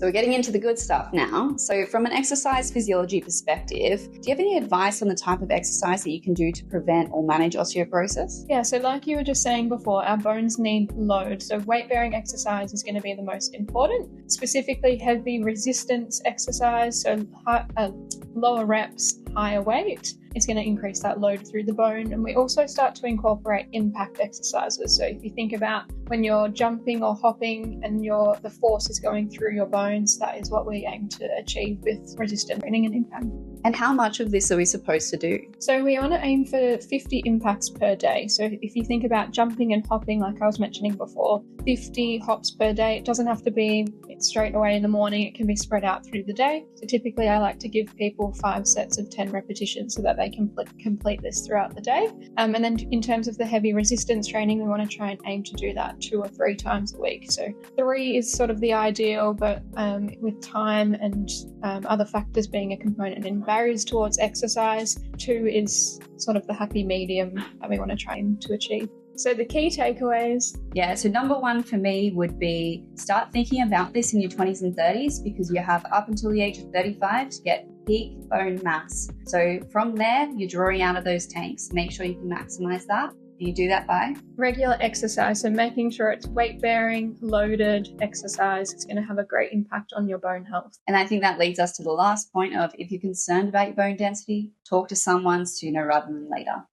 So we're getting into the good stuff now. So from an exercise physiology perspective, do you have any advice on the type of exercise that you can do to prevent or manage osteoporosis? Yeah, so like you were just saying before, our bones need load. So weight-bearing exercise is going to be the most important, specifically heavy resistance exercise. So lower reps, higher weight. It's going to increase that load through the bone. And we also start to incorporate impact exercises. So if you think about when you're jumping or hopping and the force is going through your bones, that is what we aim to achieve with resistance training and impact. And how much of this are we supposed to do? So we want to aim for 50 impacts per day. So if you think about jumping and hopping, like I was mentioning before, 50 hops per day. It doesn't have to be straight away in the morning. It can be spread out through the day. So typically I like to give people 5 sets of 10 repetitions so that they can complete this throughout the day. And then in terms of the heavy resistance training, we want to try and aim to do that 2 or 3 times a week. So 3 is sort of the ideal, but with time and other factors being a component in barriers towards exercise, 2 is sort of the happy medium that we want to try to achieve. So the key takeaways. Yeah, so number 1 for me would be start thinking about this in your 20s and 30s because you have up until the age of 35 to get peak bone mass. So from there, you're drawing out of those tanks. Make sure you can maximize that. You do that by regular exercise, so making sure it's weight-bearing, loaded exercise. It's going to have a great impact on your bone health. And I think that leads us to the last point of if you're concerned about your bone density, talk to someone sooner rather than later.